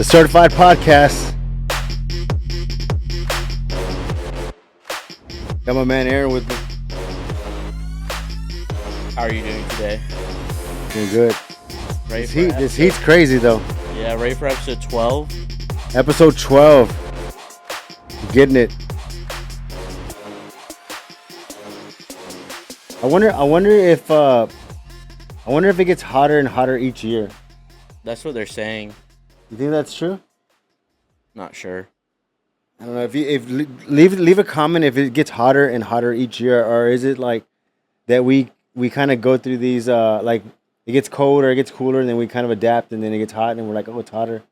The Certified Podcast. Got my man Aaron with me. How are you doing today? Doing good. Ready This heat's crazy though. Yeah, ready for episode 12? Episode 12. Getting it. I wonder if it gets hotter and hotter each year. That's what they're saying. You think that's true? Not sure. I don't know if leave a comment if it gets hotter and hotter each year, or is it like that we kind of go through these like it gets cold or it gets cooler and then we kind of adapt and then it gets hot and we're like, oh, it's hotter,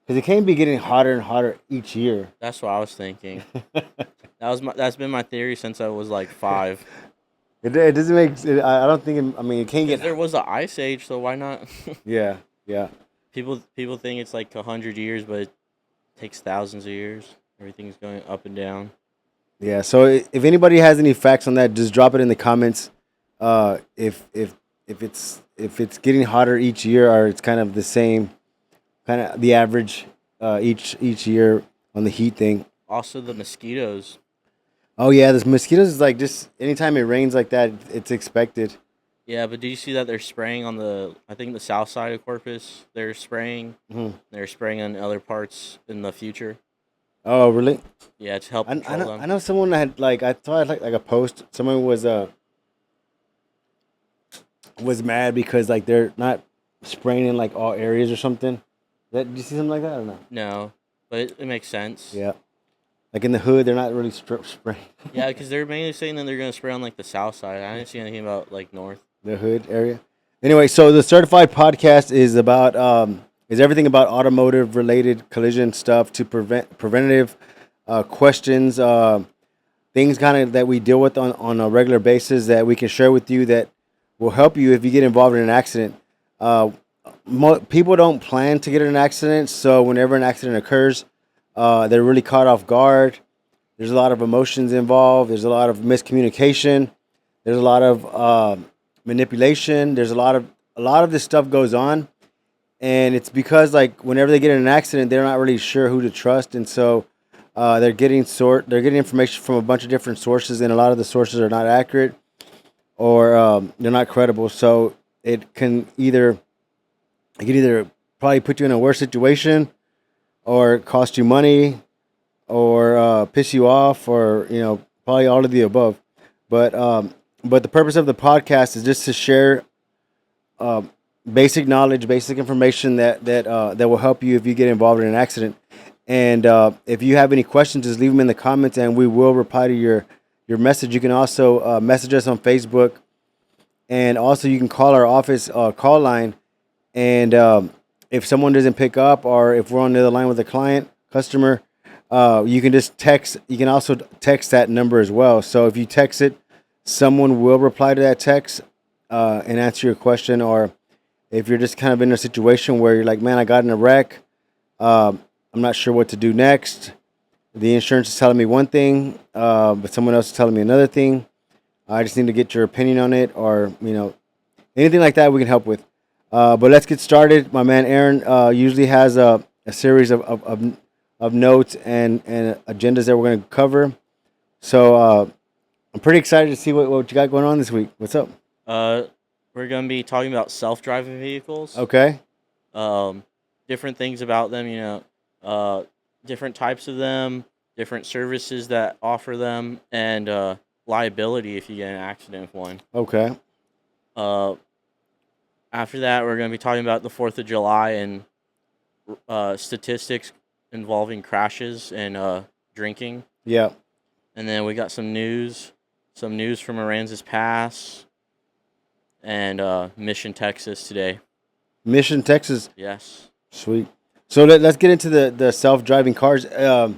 because it can't be getting hotter and hotter each year. That's what I was thinking. That's been my theory since I was like 5. It doesn't make. I don't think. It can't get. There was an ice age, so why not? Yeah. People think it's like 100 years, but it takes thousands of years. Everything's going up and down. Yeah. So if anybody has any facts on that, just drop it in the comments. If it's getting hotter each year, or it's kind of the same, kind of the average each year on the heat thing. Also, the mosquitoes. Oh yeah, this mosquitoes is like just anytime it rains like that, it's expected. Yeah, but do you see that they're spraying on the south side of Corpus? They're spraying. Mm-hmm. They're spraying on other parts in the future. Oh really? Yeah, to help control them. I know someone that had I saw like a post. Someone was mad because like they're not spraying in like all areas or something. Did you see something like that or not? No, but it makes sense. Yeah. Like in the hood, they're not really spraying. Yeah, because they're mainly saying that they're going to spray on like the south side. I didn't see anything about like north. The hood area. Anyway, so the Certified Podcast is about is everything about automotive related collision stuff to preventative questions, things kind of that we deal with on a regular basis that we can share with you that will help you if you get involved in an accident. People don't plan to get in an accident, so whenever an accident occurs, they're really caught off guard. There's a lot of emotions involved. There's a lot of miscommunication. There's a lot of manipulation. There's a lot of this stuff goes on, and it's because like whenever they get in an accident, they're not really sure who to trust, and so they're getting information from a bunch of different sources, and a lot of the sources are not accurate or they're not credible. So it can either probably put you in a worse situation, or cost you money, or piss you off, or probably all of the above. But the purpose of the podcast is just to share basic knowledge, basic information that will help you if you get involved in an accident. And if you have any questions, just leave them in the comments, and we will reply to your message. You can also message us on Facebook, and also you can call our office call line. And if someone doesn't pick up, or if we're on the other line with a customer, you can just text. You can also text that number as well. So if you text it, someone will reply to that text and answer your question. Or if you're just kind of in a situation where you're like, man, I got in a wreck, I'm not sure what to do next. The insurance is telling me one thing, but someone else is telling me another thing. I just need to get your opinion on it, or anything like that we can help with. But let's get started. My man Aaron usually has a series of notes and agendas that we're going to cover. So I'm pretty excited to see what you got going on this week. What's up? We're going to be talking about self-driving vehicles. Okay. Different things about them, different types of them, different services that offer them, and liability if you get in an accident with one. Okay. After that, we're going to be talking about the 4th of July and statistics involving crashes and drinking. Yeah. And then we got some news from Aransas Pass and Mission, Texas today. Mission, Texas? Yes. Sweet. So let's get into the self-driving cars. I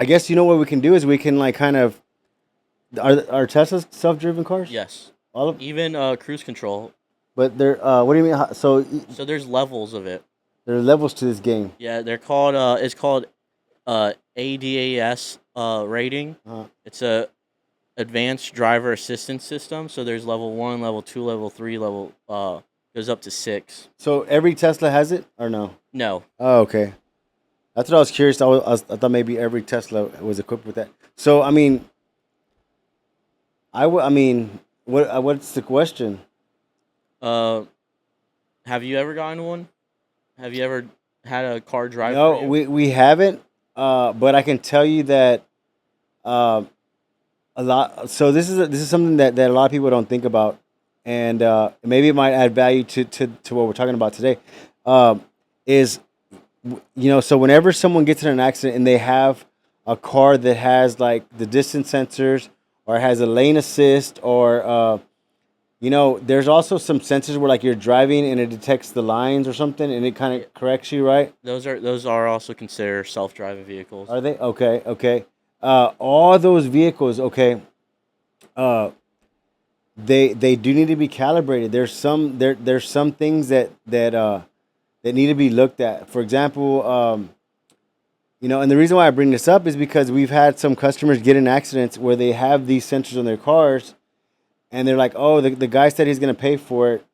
guess what we can do is we can like kind of... Are Teslas self-driven cars? Yes. All of even cruise control. But they're what do you mean? So there's levels of it. There are levels to this game. Yeah, they're called. It's called ADAS rating. It's a advanced driver assistance system. So there's level 1, level 2, level 3, level Goes up to 6. So every Tesla has it or no? No. Oh, okay. That's what I was curious. I thought maybe every Tesla was equipped with that. So I mean, I mean, what's the question? Uh, have you ever gotten one? Have you ever had a car drive for No, you? we haven't. But I can tell you that uh, a lot. So this is something that a lot of people don't think about, and maybe it might add value to what we're talking about today. Um, is so whenever someone gets in an accident and they have a car that has like the distance sensors or has a lane assist or there's also some sensors where like you're driving and it detects the lines or something and it kind Yeah, of corrects you, right? those are also considered self-driving vehicles. Are they okay? Okay. All those vehicles, okay. Uh, they do need to be calibrated. There's some things that need to be looked at. For example, and the reason why I bring this up is because we've had some customers get in accidents where they have these sensors on their cars, and they're like, "Oh, the guy said he's gonna pay for it,"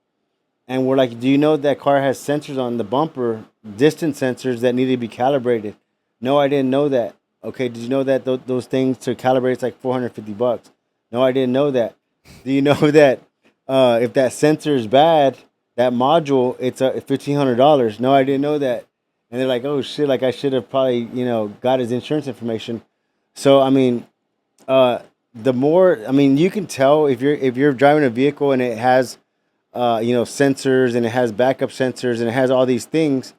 and we're like, "Do you know that car has sensors on the bumper, distance sensors that need to be calibrated?" No, I didn't know that. Okay, did you know that those things to calibrate it's like $450? No, I didn't know that. Do you know that if that sensor is bad, that module it's $1,500? No, I didn't know that. And they're like, "Oh shit! Like I should have probably got his insurance information." So I mean, uh, the more I mean, you can tell if you're driving a vehicle and it has sensors and it has backup sensors and it has all these things.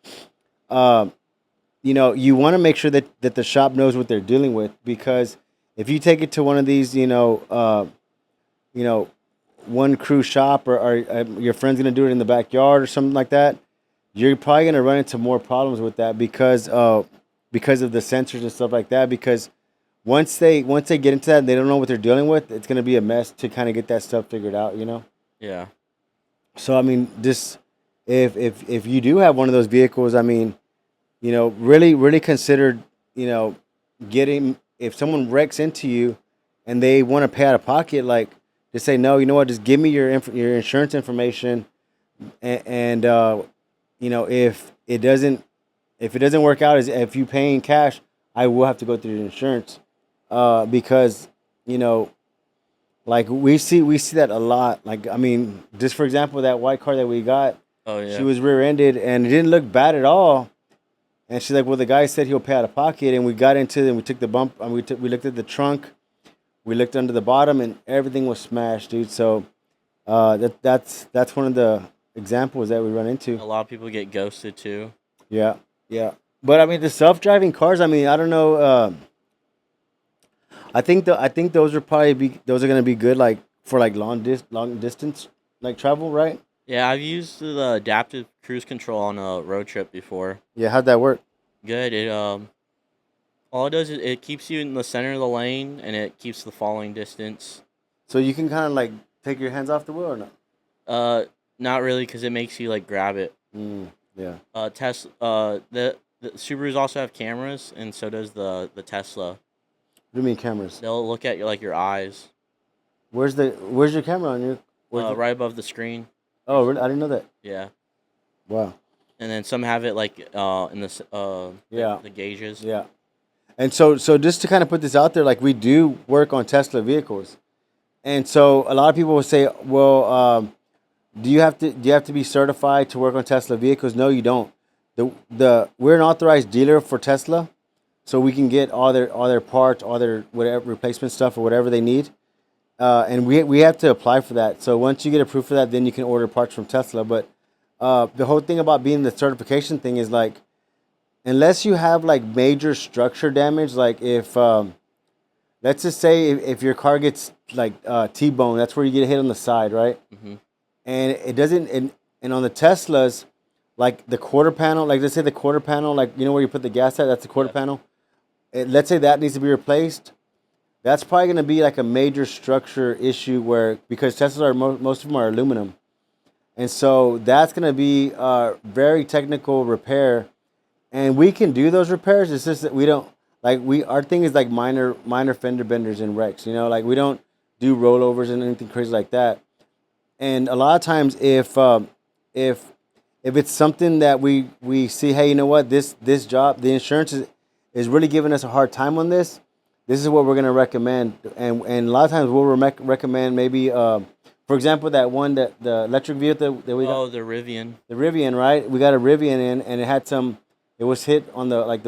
Um, you want to make sure that the shop knows what they're dealing with because if you take it to one of these, you know, one crew shop or your friend's gonna do it in the backyard or something like that, you're probably gonna run into more problems with that because of the sensors and stuff like that. Because once they get into that and they don't know what they're dealing with, it's gonna be a mess to kind of get that stuff figured out. Yeah. So I mean, just if you do have one of those vehicles, I mean, really really consider, you know, getting if someone wrecks into you and they want to pay out of pocket, like just say no. You know what? Just give me your insurance information, and if it doesn't work out, if you paying cash, I will have to go through the insurance, because you know like we see that a lot. Like I mean, just for example, that white car that we got, Oh she yeah. was rear-ended and it didn't look bad at all. And she's like, "Well, the guy said he'll pay out of pocket." And we got into it and we took the bump and we looked at the trunk, we looked under the bottom, and everything was smashed, dude. So that's one of the examples that we run into. A lot of people get ghosted too. Yeah, yeah. But I mean, the self-driving cars. I mean, I don't know. I think those are gonna be good like for like long distance like travel, right? Yeah, I've used the adaptive cruise control on a road trip before. Yeah, how'd that work? Good. It all it does is it keeps you in the center of the lane and it keeps the following distance. So you can kind of like take your hands off the wheel or not? Uh, Not really because it makes you like grab it. Yeah. The Subarus also have cameras, and so does the Tesla. What do you mean cameras? They'll look at your eyes, Where's your camera on you? right above the screen. Oh, really? I didn't know that. Yeah, Wow. and then some have it like in Yeah. the gauges. Yeah. And so just to kind of put this out there, like we do work on Tesla vehicles, and so a lot of people will say, well, do you have to be certified to work on Tesla vehicles? No, you don't. The we're an authorized dealer for Tesla, so we can get all their parts, all their whatever replacement stuff or whatever they need. And we have to apply for that. So once you get approved for that, then you can order parts from Tesla. But the whole thing about being the certification thing is like, unless you have like major structure damage, like if let's just say if your car gets like T-bone, that's where you get hit on the side, right? Hmm. And it doesn't, and on the Teslas, like the quarter panel, like let's say the quarter panel, like where you put the gas at, that's the quarter Yeah. panel. Let's say that needs to be replaced. That's probably going to be like a major structure issue where because Teslas are most of them are aluminum, and so that's going to be a very technical repair, and we can do those repairs. It's just that we don't like we our thing is like minor fender benders and wrecks. Like we don't do rollovers and anything crazy like that. And a lot of times, if it's something that we see, hey, you know what, this job, the insurance is really giving us a hard time on this. This is what we're gonna recommend, and a lot of times we'll recommend maybe, for example, that one that the electric vehicle that we got, Oh, the Rivian. the Rivian, right? We got a Rivian in, and it had some, it was hit on the like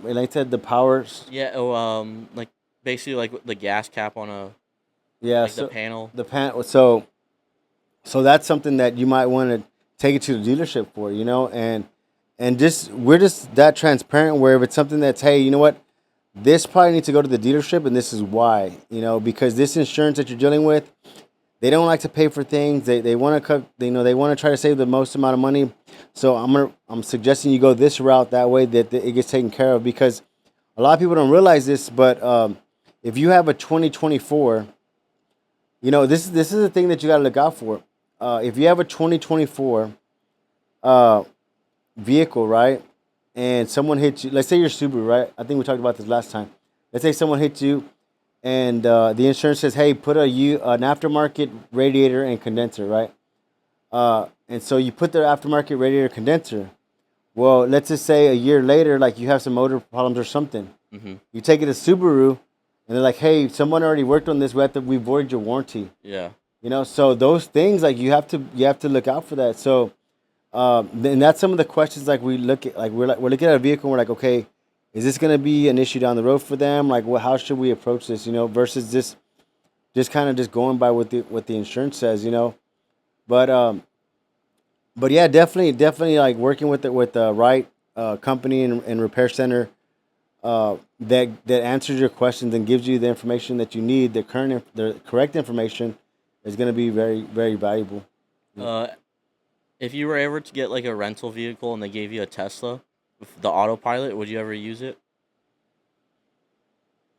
I said, the power. Yeah. Oh, like basically like the gas cap on a Yeah, like the so panel. the pan, so that's something that you might want to take it to the dealership for, and just we're just that transparent where if it's something that's, hey, you know what, this probably needs to go to the dealership and this is why, because this insurance that you're dealing with, they don't like to pay for things. They want to cut, they want to try to save the most amount of money. So I'm suggesting you go this route, that way that it gets taken care of, because a lot of people don't realize this, but if you have a 2024, this is the thing that you got to look out for. If you have a 2024 uh, vehicle, right, and someone hits you, let's say you're Subaru, right? I think we talked about this last time. Let's say someone hits you, and the insurance says, "Hey, put an aftermarket radiator and condenser," right? And so you put the aftermarket radiator condenser. Well, let's just say a year later, like you have some motor problems or something. Mm-hmm. You take it to Subaru, and they're like, "Hey, someone already worked on this. We voided your warranty." Yeah. So those things, like you have to look out for that. So and that's some of the questions, like we look at, like we're looking at a vehicle and we're like, okay, is this going to be an issue down the road for them? Like, how should we approach this? Versus just kind of just going by what the insurance says. But yeah, definitely like working with the right company and repair center that answers your questions and gives you the information that you need. The correct information is going to be very, very valuable. Yeah. If you were ever to get like a rental vehicle and they gave you a Tesla with the autopilot, would you ever use it?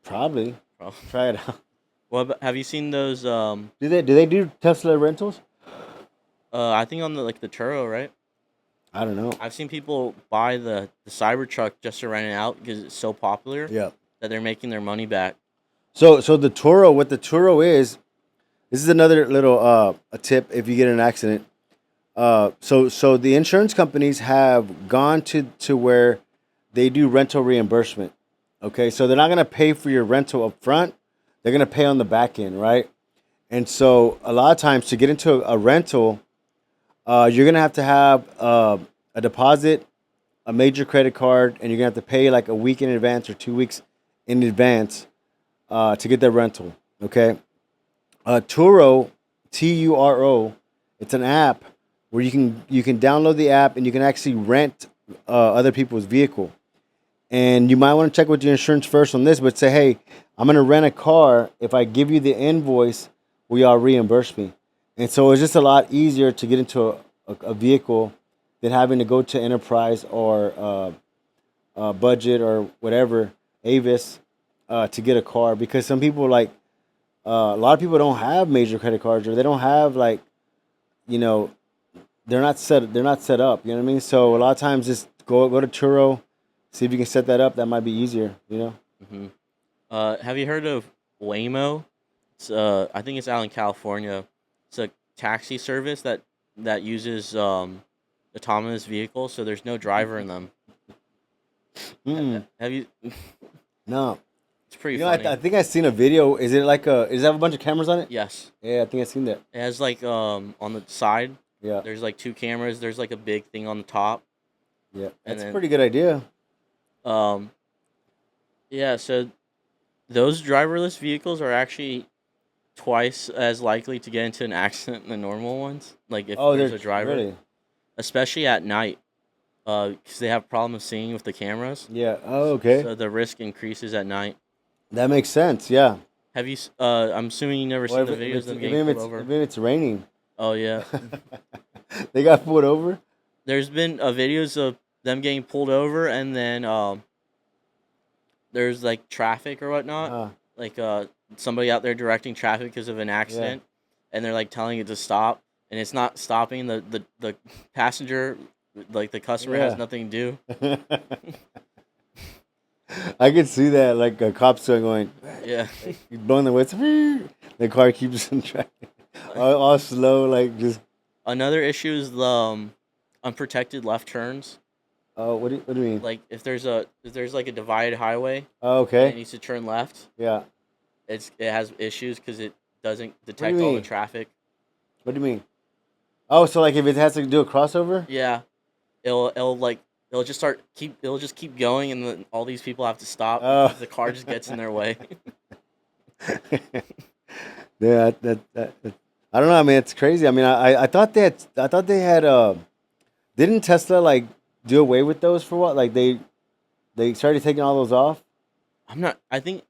Probably Bro. try it out. Have you seen those? Do they do Tesla rentals? I think on the Turo, right? I don't know. I've seen people buy the Cybertruck just to rent it out because it's so popular Yeah. that they're making their money back. So the Turo, what the Turo is, this is another little a tip if you get in an accident. So the insurance companies have gone to where they do rental reimbursement. Okay, so they're not gonna pay for your rental up front. They're gonna pay on the back end, right? And so a lot of times to get into a rental, you're gonna have to have a deposit, a major credit card, and you're gonna have to pay like a week in advance or 2 weeks in advance to get that rental. Okay, Turo, Turo, it's an app where you can download the app and you can actually rent other people's vehicle. And you might want to check with your insurance first on this, but say, hey, I'm gonna rent a car. If I give you the invoice, will y'all reimburse me? And so it's just a lot easier to get into a vehicle than having to go to Enterprise or Budget or whatever, Avis, to get a car, because some people like a lot of people don't have major credit cards, or they don't have like, you know they're not set up. You know what I mean? So a lot of times just go to Turo, see if you can set that up. That might be easier. Hmm. Have you heard of Waymo? It's I think it's out in California. It's a taxi service that uses autonomous vehicles, so there's no driver in them. Mm, Have you? no. It's pretty I funny. think I seen a video. Is it like does it have a bunch of cameras on it? Yes, Yeah, I think I seen that. it has like on the side. Yeah, There's like two cameras. There's like a big thing on the top, yeah. and That's a then pretty good idea. um yeah. So those driverless vehicles are actually twice as likely to get into an accident than normal ones. Like if Oh, there's they're a driver, really. especially at night, because they have problems seeing with the cameras. Yeah. Oh, okay. So the risk increases at night. That makes sense. Yeah. Have you? I'm assuming you never Or seen if, the it, if videos of it's them even getting if pulled it's over. even if it's raining, Oh yeah, they got pulled over. there's been videos of them getting pulled over, and then there's like traffic or whatnot, Uh, like somebody out there directing traffic because of an yeah. accident, and they're like telling it to stop, and it's not stopping. The passenger, like the customer, has Yeah. nothing to do. I could see that, like a cop still going, Yeah, blowing the whistle. The car keeps on track, all slow, like just. Another issue is the unprotected left turns. Oh, what do you mean? Like if there's like a divided highway Oh, and it okay. needs to turn left, Yeah. it has issues because it doesn't What do you detect all the mean? traffic. What do you mean? Oh, so like if it has to do a crossover? Yeah, it'll just it'll just keep going, and then all these people have to stop Oh. because the car just gets in their way. Yeah, I don't know. I mean, it's crazy. I mean, I thought they had didn't Tesla like do away with those for what? Like they started taking all those off. I'm not. I think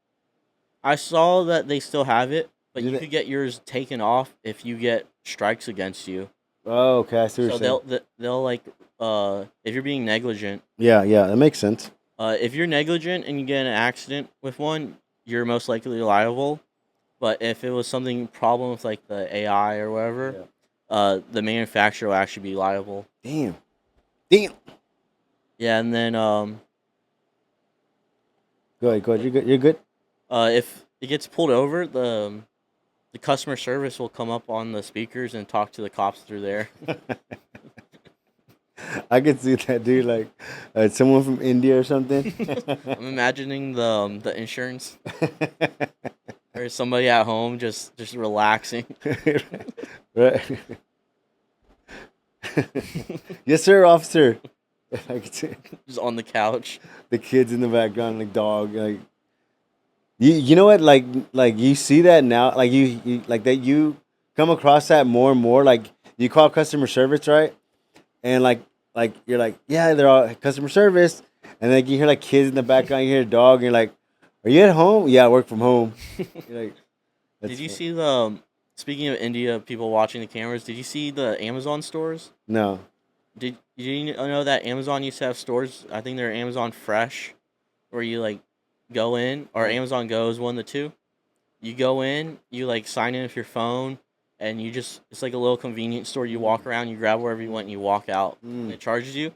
I saw that they still have it, but Do you they? could get yours taken off if you get strikes against you. Oh, okay. I see what you're So saying. they'll like if you're being negligent, Yeah, yeah, that makes sense. if you're negligent and you get in an accident with one, you're most likely liable. But if it was something problem with like the AI or whatever, Yeah. the manufacturer will actually be liable. Damn. Damn. Yeah, and then Go ahead. Go ahead. You're good. You're good. if it gets pulled over, the customer service will come up on the speakers and talk to the cops through there. I could see that dude like someone from India or something. I'm imagining the insurance or somebody at home just relaxing. Right. Yes, sir, officer. I could see Just on the couch. the kids in the background, like dog, like you know what, like you see that now, like you like that you come across that more and more. Like you call customer service, right? And like you're like, yeah, they're all customer service, and then you hear like kids in the background, you hear a dog, and you're like, are you at home? Yeah, I work from home. You're like, Did that's you fun. see the speaking of India, people watching the cameras? Did you see the Amazon stores? No. Did you know that Amazon used to have stores? I think they're Amazon Fresh, where you like go in, or Uh, Amazon Go is one of the two. You go in, you like sign in with your phone, and it's like a little convenience store. You walk around, you grab wherever you want, and you walk out, and mm, it charges you.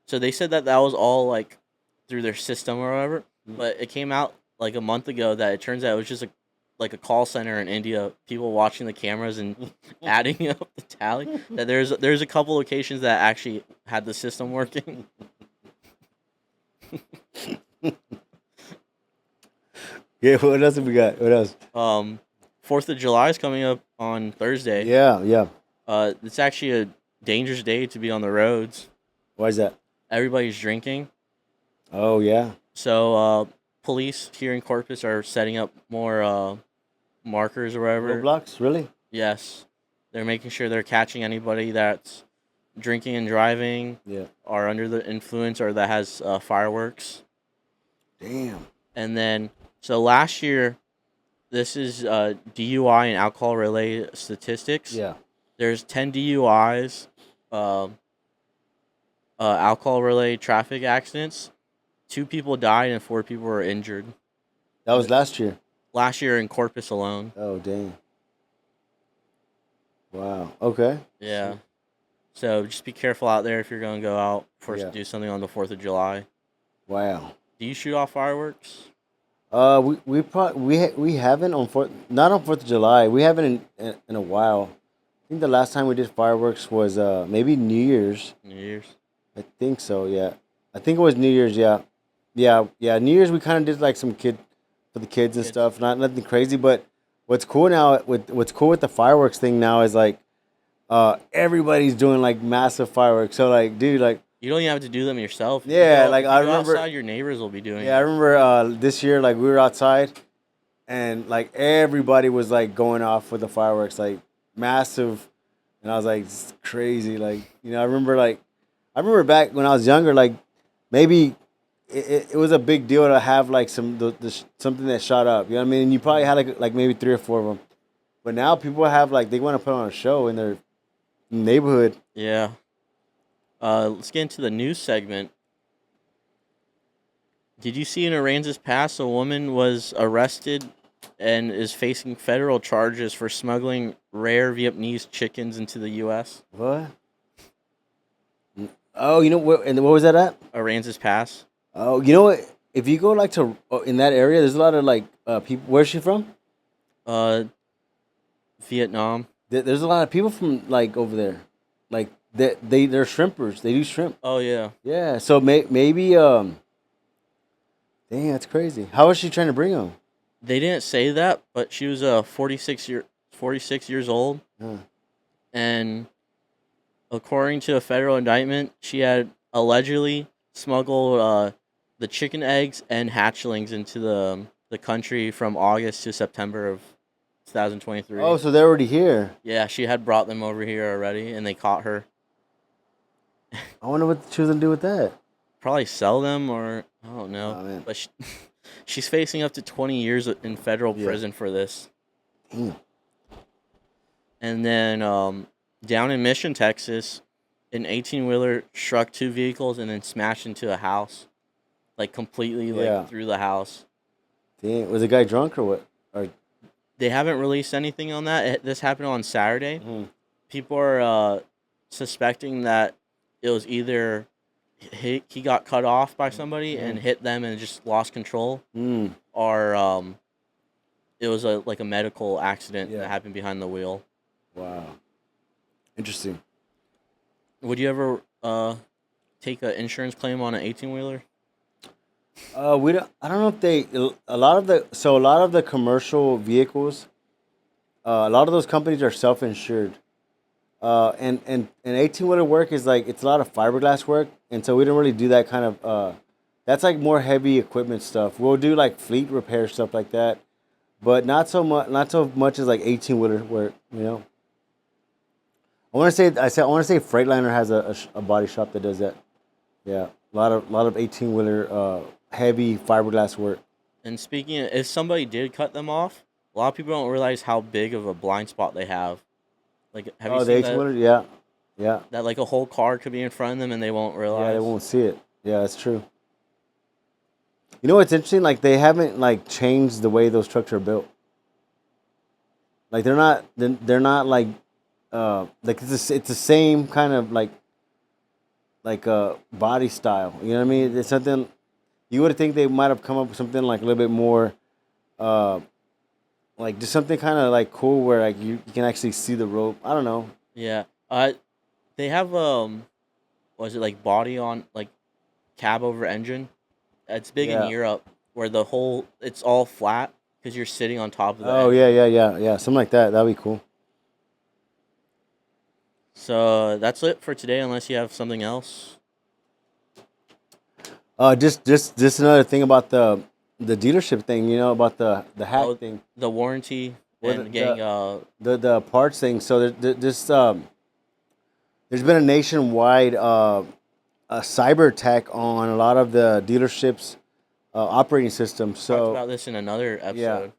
So they said that that was all like through their system or whatever, mm. but it came out like a month ago that it turns out it was just like a call center in India, people watching the cameras and adding up the tally. That there's a couple locations that actually had the system working. Yeah, what else have we got? What else? Um, 4th of July is coming up on Thursday. Yeah, yeah. It's actually a dangerous day to be on the roads. Why is that? Everybody's drinking. Oh yeah. So police here in Corpus are setting up more markers or whatever. Roblox, really? Yes, they're making sure they're catching anybody that's drinking and driving, Yeah. or under the influence, or that has fireworks. Damn. And then, so last year, this is DUI and alcohol related statistics. Yeah. There's 10 DUIs, alcohol related traffic accidents. 2 people died and 4 people were injured That was last year. last year in Corpus alone. Oh dang. Wow. Okay. Yeah. So just be careful out there if you're going to go out for Yeah. do something on the 4th of July. Wow. Do you shoot off fireworks? We haven't on not on 4th of July. We haven't in a while. I think the last time we did fireworks was maybe New Year's. New Year's. I think so. Yeah. I think it was New Year's. Yeah. Yeah. Yeah. New Year's we kind of did like some kid for the kids and Kids. stuff. Not nothing crazy, but what's cool with the fireworks thing now is like everybody's doing like massive fireworks. So like, dude, like You don't even have to do them yourself. If yeah, you go, like if I you go remember. outside, your neighbors will be doing Yeah, I it. remember this year, like we were outside, and like everybody was like going off with the fireworks, like massive, and I was like, this is crazy. Like I remember back when I was younger, like maybe it was a big deal to have like something that shot up. You know what I mean? And you probably had like maybe 3 or 4 of them, but now people have like they want to put on a show in their neighborhood. Yeah. Let's get into the news segment. Did you see in Aransas Pass a woman was arrested and is facing federal charges for smuggling rare Vietnamese chickens into the U.S.? What? Oh, you know what? And what was that at? Aransas Pass. Oh, you know what? If you go like to in that area, there's a lot of like people. Where's she from? Uh, Vietnam. There's a lot of people from like over there. Like they're shrimpers. They do shrimp. Oh yeah. Yeah. So maybe dang, that's crazy. How was she trying to bring them? They didn't say that, but she was 46 years old, Huh. and according to a federal indictment, she had allegedly smuggled the chicken eggs and hatchlings into the country from August to September of 2023. Oh, so they're already here. Yeah, she had brought them over here already, and they caught her. I wonder what she was gonna do with that. Probably sell them, or I don't know. Oh man. But she's facing up to 20 years in federal Yeah. prison for this. Damn. And then down in Mission, Texas, an 18-wheeler struck two vehicles and then smashed into a house, like completely Yeah. through the house. Dang. Was the guy drunk or what? Or They haven't released anything on that. This happened on Saturday. People are suspecting that it was either he got cut off by somebody and hit them and just lost control, or it was like a medical accident Yeah. that happened behind the wheel. Wow. Interesting. Would you ever take an insurance claim on an 18-wheeler? We don't. I don't know if they. A lot of the commercial vehicles. A lot of those companies are self-insured. And 18-wheeler work is like it's a lot of fiberglass work, and so we don't really do that kind of. That's like more heavy equipment stuff. We'll do like fleet repair stuff like that, but not so much. Not so much as like 18-wheeler work. You know. I want to say. I want to say Freightliner has a body shop that does that. Yeah, a lot of 18-wheeler heavy fiberglass work. And speaking of, if somebody did cut them off, a lot of people don't realize how big of a blind spot they have. Like, have you Oh, the seen 18-wheeler, yeah, yeah, that like a whole car could be in front of them and they won't realize? yeah. They won't see it. Yeah, that's true. You know what's interesting? Like they haven't like changed the way those trucks are built. Like they're not like it's the same kind of like body style. You know what I mean? It's something you would think they might have come up with something like a little bit more uh like just something kind of like cool where like you can actually see the rope. I don't know. Yeah. They have was it like body on like cab over engine? It's big in Yeah. Europe where it's all flat because you're sitting on top of the Oh engine. yeah. Something like that. That'd be cool. So that's it for today, unless you have something else. Just another thing about the dealership thing. You know about the hack Oh, thing. the warranty Or and getting the parts thing. So there's been a nationwide a cyber attack on a lot of the dealerships operating systems. talked So about this in another episode.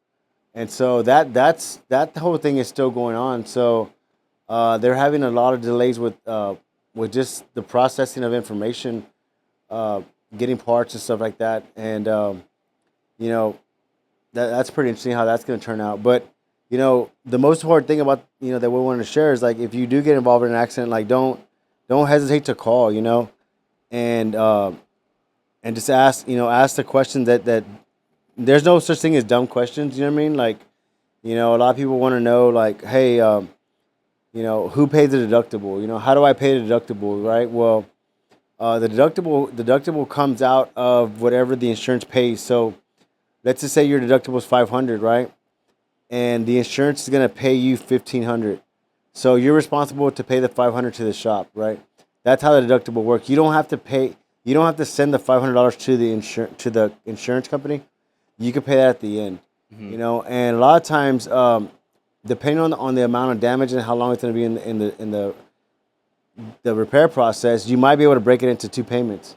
and so that whole thing is still going on. So they're having a lot of delays with just the processing of information, getting parts and stuff like that. And you know that's pretty interesting how that's going to turn out. But you know the most important thing about that we want to share is like if you do get involved in an accident, like don't hesitate to call. And just ask the question that there's no such thing as dumb questions. You know what I mean? Like a lot of people want to know like, hey, who pays the deductible? How do I pay the deductible? Right? Well, the deductible comes out of whatever the insurance pays. So let's just say your deductible is 500, right? And the insurance is gonna pay you 1,500. So you're responsible to pay the 500 to the shop, right? That's how the deductible works. You don't have to pay. You don't have to send the $500 to the insurance company. You can pay that at the end. Mhm. And a lot of times, depending on the amount of damage and how long it's going to be in the repair process, you might be able to break it into two payments.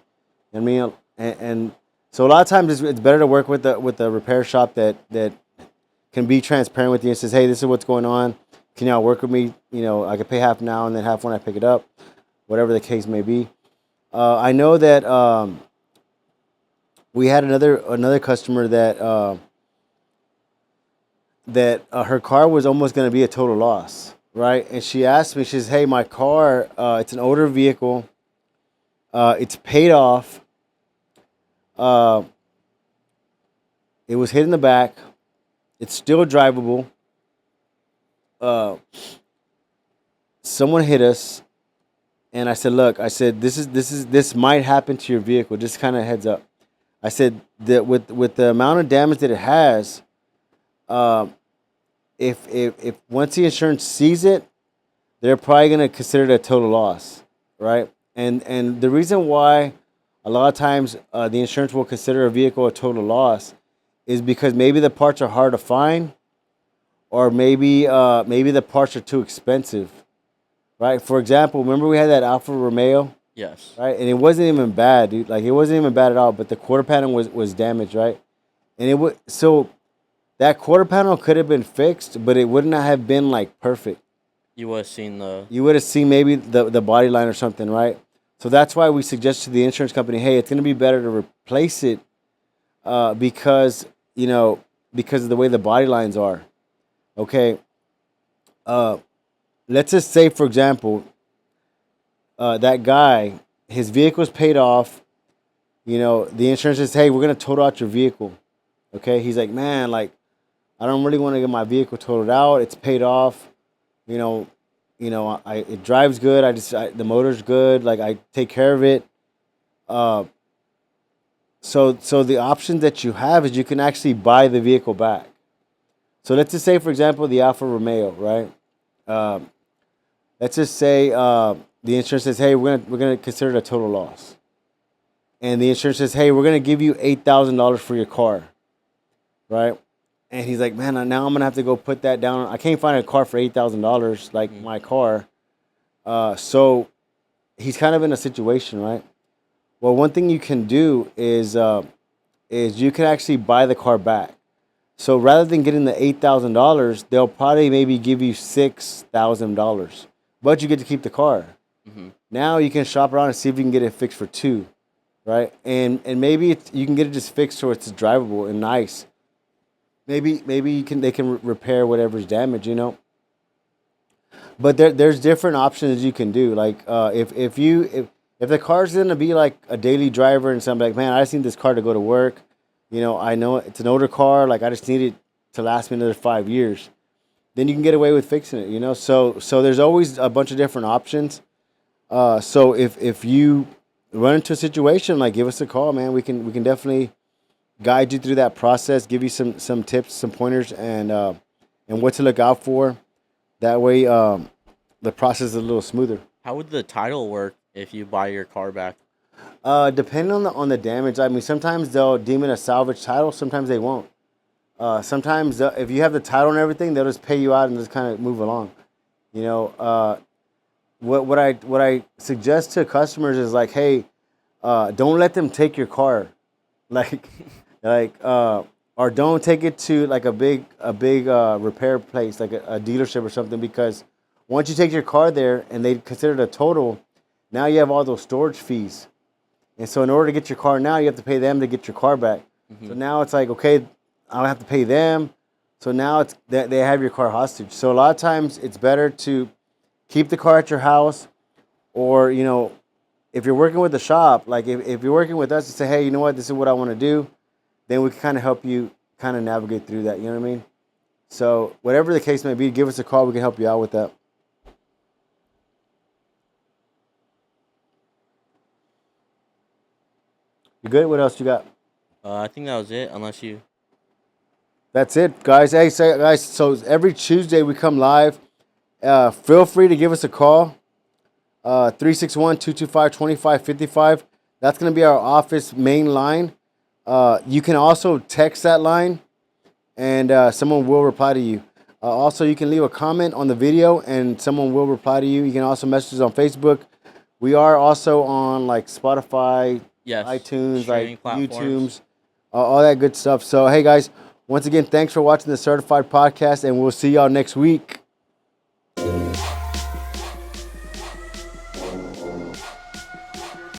I mean, and so a lot of times it's better to work with the repair shop that can be transparent with you and says, hey, this is what's going on. Can y'all work with me? I can pay half now and then half when I pick it up, whatever the case may be. I know that we had another customer that her car was almost going to be a total loss, right? And she asked me, she says, hey, my car, it's an older vehicle. It's paid off. It was hit in the back. It's still drivable. Someone hit us. and I said, look, I said this might happen to your vehicle. Just kind of heads up. I said that with the amount of damage that it has, um, if once the insurance sees it, they're probably gonna consider it a total loss, right? And the reason why a lot of times the insurance will consider a vehicle a total loss is because maybe the parts are hard to find, or maybe the parts are too expensive, right? For example, remember we had that Alfa Romeo, Yes. right? And it wasn't even bad, dude. Like it wasn't even bad at all. But the quarter panel was damaged, right? And it would so that quarter panel could have been fixed, but it would not have been like perfect. You would have seen the. You would have seen maybe the body line or something, right? So that's why we suggest to the insurance company, hey, it's going to be better to replace it because because of the way the body lines are. Okay, uh, let's just say, for example, that guy, his vehicle's paid off. The insurance says, hey, we're going to total out your vehicle. Okay, he's like, man, like I don't really want to get my vehicle totaled out. It's paid off. You know, it drives good. The motor's good. Like I take care of it. Uh, so the option that you have is you can actually buy the vehicle back. So let's just say, for example, the Alfa Romeo, right? Um, let's just say the insurance says, hey, we're gonna consider it a total loss, and the insurance says, hey, we're gonna give you $8,000 for your car, right? And he's like, man, now I'm gonna have to go put that down. I can't find a car for $8,000 like Mhm. my car. So he's kind of in a situation, right? Well, one thing you can do is you can actually buy the car back. So rather than getting the $8,000, they'll probably maybe give you $6,000, but you get to keep the car. Mhm. Now you can shop around and see if you can get it fixed for two, right? And maybe you can get it just fixed so it's drivable and nice. Maybe they can repair whatever's damaged. But there's different options you can do. Like if the car's gonna be like a daily driver and something like, man, I just need this car to go to work. I know it's an older car. Like I just need it to last me another 5 years. Then you can get away with fixing it. So there's always a bunch of different options. So if you run into a situation, like give us a call, man. We can definitely guide you through that process, give you some tips, some pointers, and what to look out for. That way, the process is a little smoother. How would the title work if you buy your car back? Depending on the damage, I mean, sometimes they'll deem it a salvage title. Sometimes they won't. Sometimes if you have the title and everything, they'll just pay you out and just kind of move along. You know, what I suggest to customers is like, hey, don't let them take your car, like or don't take it to like a big repair place, like a dealership or something, because once you take your car there and they consider it a total, now you have all those storage fees. And so in order to get your car now, you have to pay them to get your car back. So Mhm. now it's like, okay, I don't have to pay them. So now it's that they have your car hostage. So a lot of times it's better to keep the car at your house, or if you're working with the shop, like if you're working with us to say, hey, you know what, this is what I want to do, then we can kind of help you kind of navigate through that. You know what I mean? So whatever the case may be, give us a call. We can help you out with that. You good? What else you got? I think that was it. Unless you. That's it, guys. Hey, guys. So every Tuesday we come live. Feel free to give us a call. 361-225-2555. That's going to be our office main line. You can also text that line, and someone will reply to you. Also, you can leave a comment on the video, and someone will reply to you. You can also message us on Facebook. We are also on like Spotify, Yes. iTunes, Streaming like platforms. YouTube's, all that good stuff. So, hey guys, once again, thanks for watching the Certified Podcast, and we'll see y'all next week.